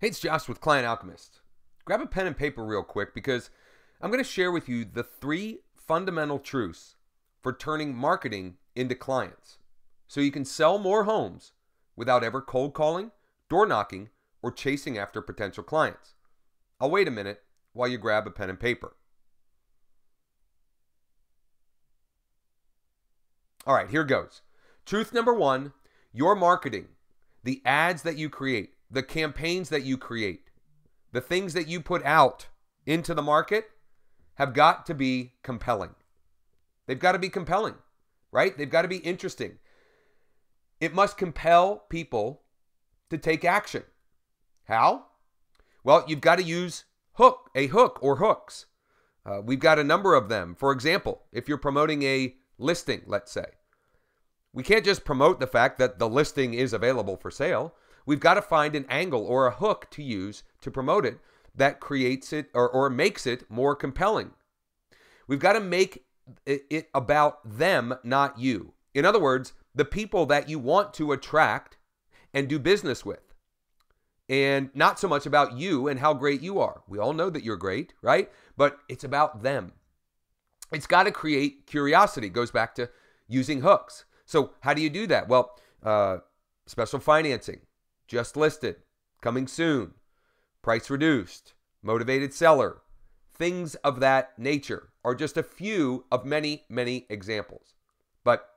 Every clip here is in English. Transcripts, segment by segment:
Hey, it's Josh with Client Alchemist. Grab a pen and paper real quick because I'm going to share with you the 3 fundamental truths for turning marketing into clients so you can sell more homes without ever cold calling, door knocking, or chasing after potential clients. I'll wait a minute while you grab a pen and paper. All right, here goes. Truth number 1, your marketing, the ads that you create, the campaigns that you create, the things that you put out into the market have got to be compelling. They've got to be compelling, right? They've got to be interesting. It must compel people to take action. How? Well, you've got to use a hook or hooks. We've got a number of them. For example, if you're promoting a listing, let's say, we can't just promote the fact that the listing is available for sale. We've got to find an angle or a hook to use to promote it that creates it or makes it more compelling. We've got to make it about them, not you. In other words, the people that you want to attract and do business with. And not so much about you and how great you are. We all know that you're great, right? But it's about them. It's got to create curiosity. It goes back to using hooks. So how do you do that? Well, special financing, just listed, coming soon, price reduced, motivated seller, things of that nature are just a few of many, many examples. But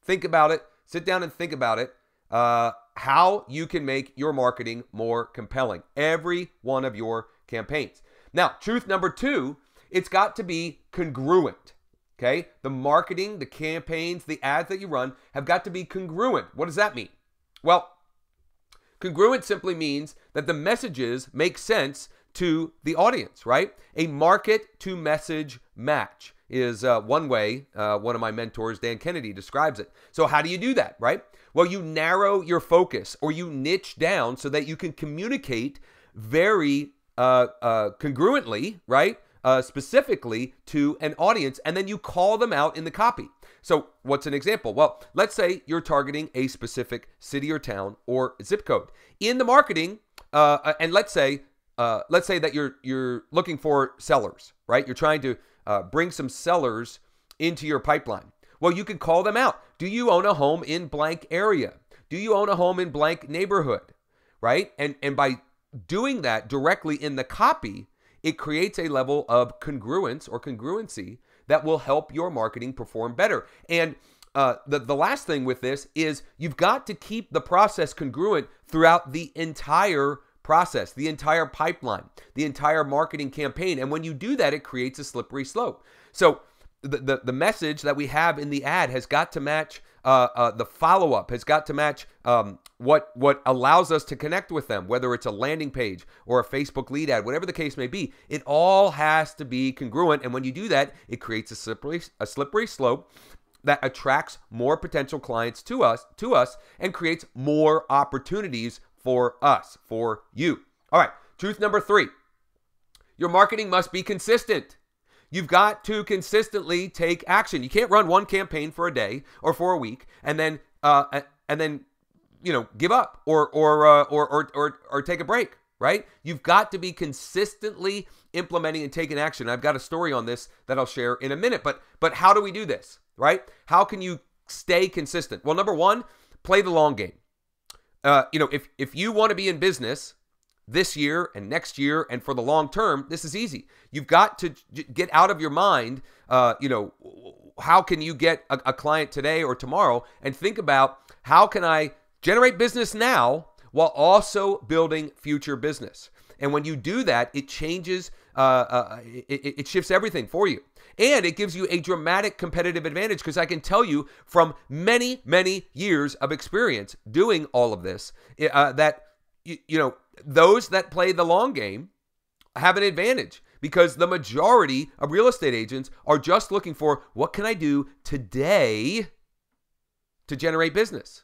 think about it, sit down and think about it, how you can make your marketing more compelling, every one of your campaigns. Now, truth number 2, it's got to be congruent. Okay, the marketing, the campaigns, the ads that you run have got to be congruent. What does that mean? Well, congruent simply means that the messages make sense to the audience, right? A market to message match is one way one of my mentors, Dan Kennedy, describes it. So how do you do that, right? Well, you narrow your focus or you niche down so that you can communicate very congruently, right? Specifically to an audience, and then you call them out in the copy. So what's an example? Well, let's say you're targeting a specific city or town or zip code. In the marketing, and let's say that you're looking for sellers, right? You're trying to bring some sellers into your pipeline. Well, you could call them out. Do you own a home in blank area? Do you own a home in blank neighborhood, right? And by doing that directly in the copy, it creates a level of congruence or congruency that will help your marketing perform better. And the last thing with this is you've got to keep the process congruent throughout the entire process, the entire pipeline, the entire marketing campaign. And when you do that, it creates a slippery slope. So the message that we have in the ad has got to match the follow-up, has got to match what allows us to connect with them, whether it's a landing page or a Facebook lead ad, whatever the case may be. It all has to be congruent. And when you do that, it creates a slippery slope that attracts more potential clients to us and creates more opportunities for us, for you. All right, truth number 3, your marketing must be consistent. You've got to consistently take action. You can't run one campaign for a day or for a week and then give up or take a break, right? You've got to be consistently implementing and taking action. I've got a story on this that I'll share in a minute, but how do we do this, right? How can you stay consistent? Well, number 1, play the long game. If you want to be in business this year and next year and for the long term, this is easy. You've got to get out of your mind, how can you get a client today or tomorrow, and think about how can I generate business now while also building future business. And when you do that, it changes, it shifts everything for you. And it gives you a dramatic competitive advantage because I can tell you from many, many years of experience doing all of this, that those that play the long game have an advantage because the majority of real estate agents are just looking for what can I do today to generate business.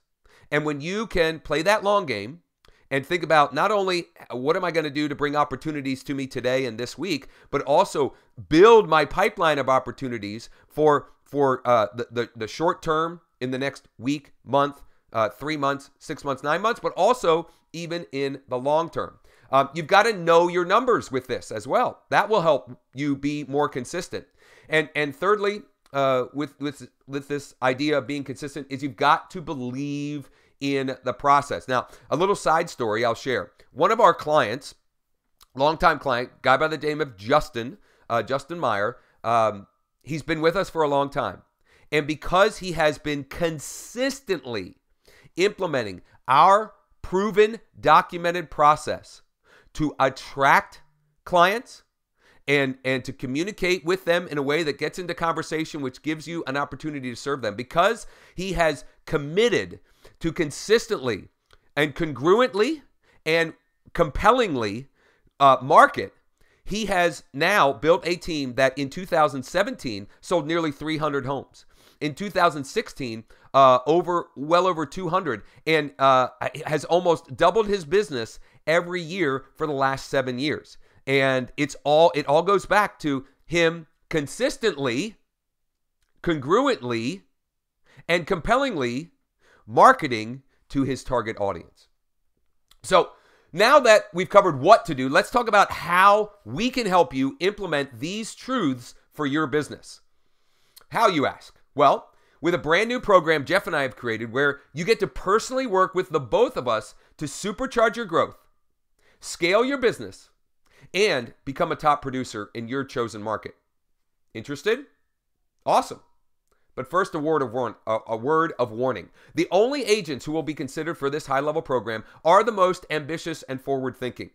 And when you can play that long game and think about not only what am I going to do to bring opportunities to me today and this week, but also build my pipeline of opportunities for the short term in the next week, month, 3 months, 6 months, 9 months, but also even in the long term. You've got to know your numbers with this as well. That will help you be more consistent. And thirdly, with this idea of being consistent is you've got to believe in the process. Now, a little side story I'll share. One of our clients, longtime client, guy by the name of Justin Meyer, he's been with us for a long time. And because he has been consistently implementing our proven, documented process to attract clients and to communicate with them in a way that gets into conversation, which gives you an opportunity to serve them, because he has committed to consistently and congruently and compellingly market, he has now built a team that in 2017 sold nearly 300 homes. In 2016, well over 200, and has almost doubled his business every year for the last 7 years. And it all goes back to him consistently, congruently, and compellingly marketing to his target audience. So now that we've covered what to do, let's talk about how we can help you implement these truths for your business. How, you ask? Well, with a brand new program Jeff and I have created where you get to personally work with the both of us to supercharge your growth, scale your business, and become a top producer in your chosen market. Interested? Awesome. But first, a word of warning. The only agents who will be considered for this high-level program are the most ambitious and forward-thinking.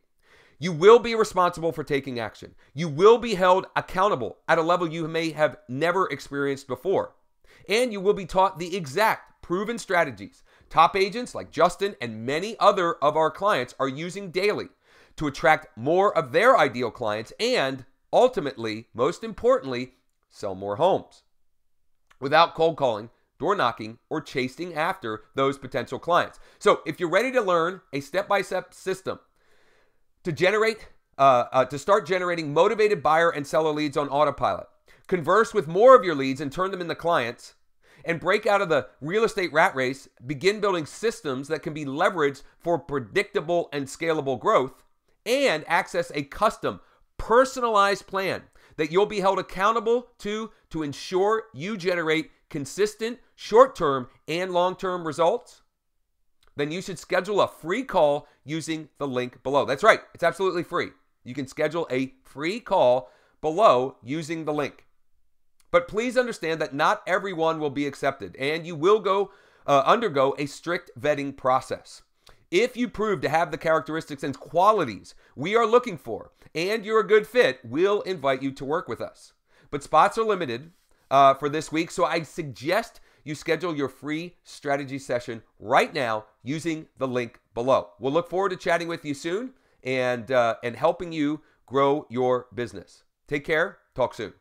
You will be responsible for taking action. You will be held accountable at a level you may have never experienced before. And you will be taught the exact proven strategies top agents like Justin and many other of our clients are using daily to attract more of their ideal clients and ultimately, most importantly, sell more homes without cold calling, door knocking, or chasing after those potential clients. So if you're ready to learn a step-by-step system to start generating motivated buyer and seller leads on autopilot, converse with more of your leads and turn them into clients, and break out of the real estate rat race, begin building systems that can be leveraged for predictable and scalable growth, and access a custom, personalized plan that you'll be held accountable to ensure you generate consistent short-term and long-term results, then you should schedule a free call using the link below. That's right. It's absolutely free. You can schedule a free call below using the link. But please understand that not everyone will be accepted, and you will undergo a strict vetting process. If you prove to have the characteristics and qualities we are looking for, and you're a good fit, we'll invite you to work with us. But spots are limited for this week, so I suggest you schedule your free strategy session right now using the link below. We'll look forward to chatting with you soon and helping you grow your business. Take care. Talk soon.